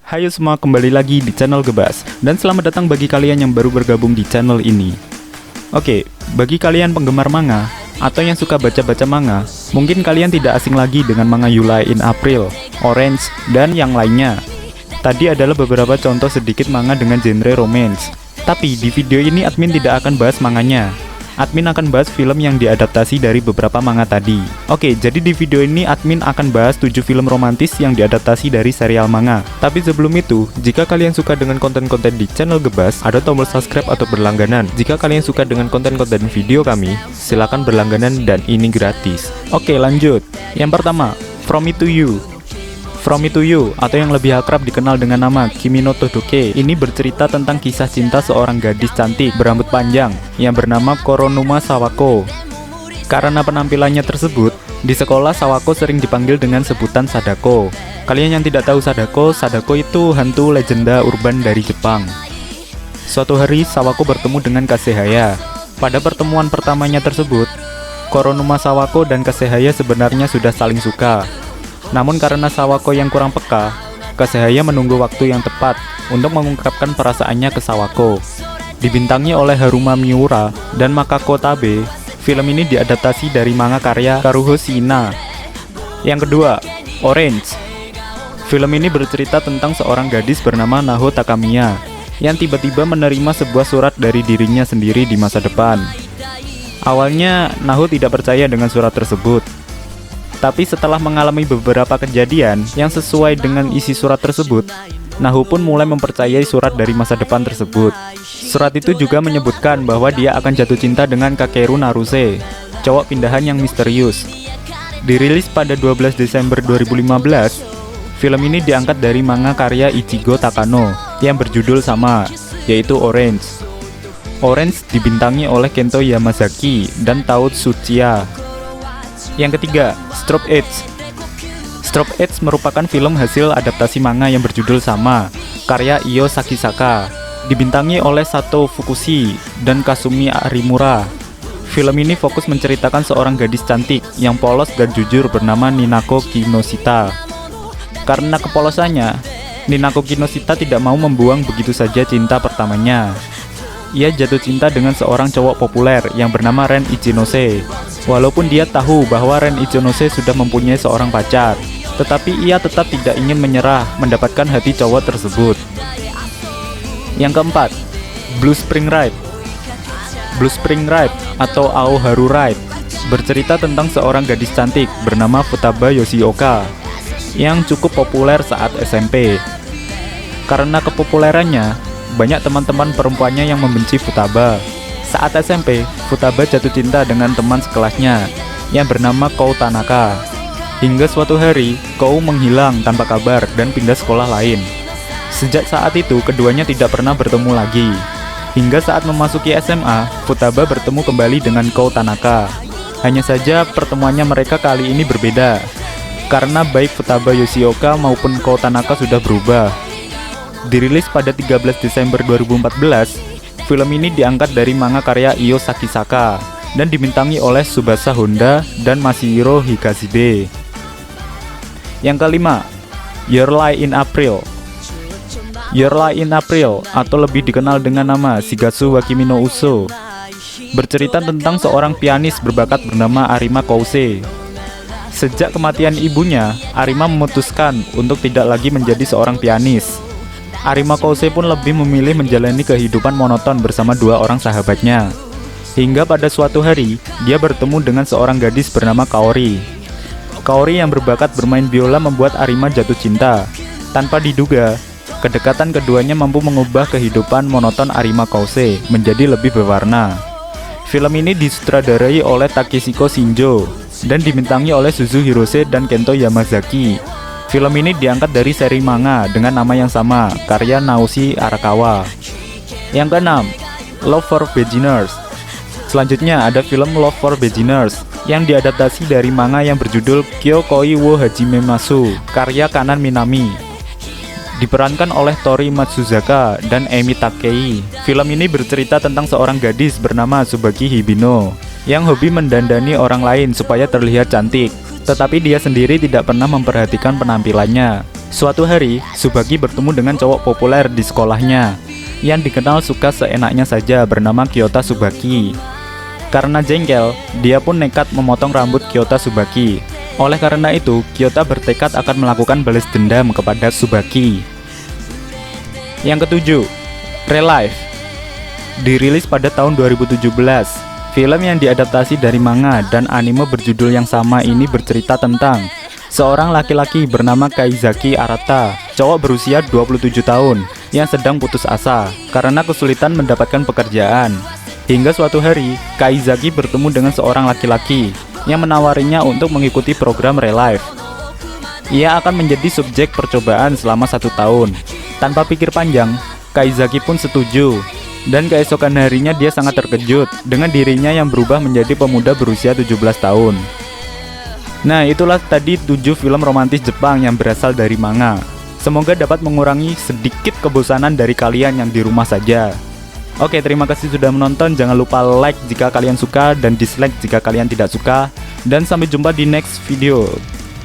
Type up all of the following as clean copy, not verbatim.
Hayo semua, kembali lagi di channel Gebas. Dan selamat datang bagi kalian yang baru bergabung di channel ini. Oke, bagi kalian penggemar manga atau yang suka baca-baca manga, mungkin kalian tidak asing lagi dengan manga July in April, Orange, dan yang lainnya. Tadi adalah beberapa contoh sedikit manga dengan genre romance. Tapi di video ini admin tidak akan bahas manganya. Admin akan bahas film yang diadaptasi dari beberapa manga tadi. Oke, jadi di video ini admin akan bahas 7 film romantis yang diadaptasi dari serial manga. Tapi sebelum itu, jika kalian suka dengan konten-konten di channel Gebas, ada tombol subscribe atau berlangganan. Jika kalian suka dengan konten-konten video kami, silakan berlangganan dan ini gratis. Oke, lanjut. Yang pertama, From Me to You. From Me to You, atau yang lebih akrab dikenal dengan nama Kimi no Todoke, ini bercerita tentang kisah cinta seorang gadis cantik berambut panjang yang bernama Koronuma Sawako. Karena penampilannya tersebut, di sekolah Sawako sering dipanggil dengan sebutan Sadako. Kalian yang tidak tahu Sadako itu hantu legenda urban dari Jepang. Suatu hari Sawako bertemu dengan Kasehaya. Pada pertemuan pertamanya tersebut, Koronuma Sawako dan Kasehaya sebenarnya sudah saling suka. Namun karena Sawako yang kurang peka, Kasehaya menunggu waktu yang tepat untuk mengungkapkan perasaannya ke Sawako. Dibintangi oleh Haruma Miura dan Makako Tabe, film ini diadaptasi dari manga karya Karuho Shiina. Yang kedua, Orange. Film ini bercerita tentang seorang gadis bernama Naho Takamiya yang tiba-tiba menerima sebuah surat dari dirinya sendiri di masa depan. Awalnya, Naho tidak percaya dengan surat tersebut. Tapi setelah mengalami beberapa kejadian yang sesuai dengan isi surat tersebut, Naho pun mulai mempercayai surat dari masa depan tersebut. Surat itu juga menyebutkan bahwa dia akan jatuh cinta dengan Kakeru Naruse, cowok pindahan yang misterius. Dirilis pada 12 Desember 2015, film ini diangkat dari manga karya Ichigo Takano yang berjudul sama, yaitu Orange. Orange dibintangi oleh Kento Yamazaki dan Tao Tsuchiya. Yang ketiga, Strobe Edge. Strobe Edge merupakan film hasil adaptasi manga yang berjudul sama, karya Io Sakisaka, dibintangi oleh Sato Fukushi dan Kasumi Arimura. Film ini fokus menceritakan seorang gadis cantik yang polos dan jujur bernama Ninako Kinoshita. Karena kepolosannya, Ninako Kinoshita tidak mau membuang begitu saja cinta pertamanya. Ia jatuh cinta dengan seorang cowok populer yang bernama Ren Ichinose. Walaupun dia tahu bahwa Ren Ichinose sudah mempunyai seorang pacar, tetapi ia tetap tidak ingin menyerah mendapatkan hati cowok tersebut. Yang keempat, Blue Spring Ride. Blue Spring Ride atau Aoharu Ride bercerita tentang seorang gadis cantik bernama Futaba Yoshioka yang cukup populer saat SMP. Karena kepopulerannya, banyak teman-teman perempuannya yang membenci Futaba. Saat SMP, Futaba jatuh cinta dengan teman sekelasnya yang bernama Kou Tanaka. Hingga suatu hari, Kou menghilang tanpa kabar dan pindah sekolah lain. Sejak saat itu, keduanya tidak pernah bertemu lagi. Hingga saat memasuki SMA, Futaba bertemu kembali dengan Kou Tanaka. Hanya saja pertemuannya mereka kali ini berbeda, karena baik Futaba Yoshioka maupun Kou Tanaka sudah berubah. Dirilis pada 13 Desember 2014, film ini diangkat dari manga karya Io Sakisaka dan dibintangi oleh Tsubasa Honda dan Masahiro Higashide. Yang kelima, Your Lie in April. Your Lie in April, atau lebih dikenal dengan nama Shigatsu wa Kimi no Uso, bercerita tentang seorang pianis berbakat bernama Arima Kousei. Sejak kematian ibunya, Arima memutuskan untuk tidak lagi menjadi seorang pianis. Arima Kousei pun lebih memilih menjalani kehidupan monoton bersama dua orang sahabatnya. Hingga pada suatu hari, dia bertemu dengan seorang gadis bernama Kaori. Kaori yang berbakat bermain biola membuat Arima jatuh cinta. Tanpa diduga, kedekatan keduanya mampu mengubah kehidupan monoton Arima Kousei menjadi lebih berwarna. Film ini disutradarai oleh Takeshiko Shinjo dan dibintangi oleh Suzu Hirose dan Kento Yamazaki. Film ini diangkat dari seri manga dengan nama yang sama, karya Naoshi Arakawa. Yang keenam, Love for Beginners. Selanjutnya ada film Love for Beginners yang diadaptasi dari manga yang berjudul Kyokoi wo Hajime Masu, karya Kanan Minami. Diperankan oleh Tori Matsuzaka dan Emi Takei. Film ini bercerita tentang seorang gadis bernama Tsubaki Hibino yang hobi mendandani orang lain supaya terlihat cantik. Tetapi dia sendiri tidak pernah memperhatikan penampilannya. Suatu hari, Tsubaki bertemu dengan cowok populer di sekolahnya yang dikenal suka seenaknya saja bernama Kyota Tsubaki. Karena jengkel, dia pun nekat memotong rambut Kyota Tsubaki. Oleh karena itu, Kyota bertekad akan melakukan balas dendam kepada Tsubaki. Yang ketujuh, Real Life. Dirilis pada tahun 2017, film yang diadaptasi dari manga dan anime berjudul yang sama ini bercerita tentang seorang laki-laki bernama Kaizaki Arata, cowok berusia 27 tahun yang sedang putus asa karena kesulitan mendapatkan pekerjaan. Hingga suatu hari, Kaizaki bertemu dengan seorang laki-laki yang menawarinya untuk mengikuti program Real Life. Ia akan menjadi subjek percobaan selama 1 tahun. Tanpa pikir panjang, Kaizaki pun setuju. Dan keesokan harinya dia sangat terkejut dengan dirinya yang berubah menjadi pemuda berusia 17 tahun. Nah, itulah tadi 7 film romantis Jepang yang berasal dari manga. Semoga dapat mengurangi sedikit kebosanan dari kalian yang di rumah saja. Oke, terima kasih sudah menonton. Jangan lupa like jika kalian suka dan dislike jika kalian tidak suka. Dan sampai jumpa di next video.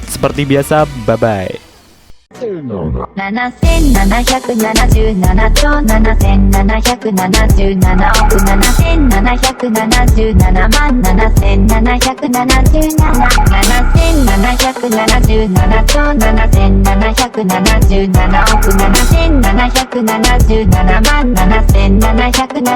Seperti biasa, bye-bye. 7777兆7777億7777万7777 7777兆7777億7777万7777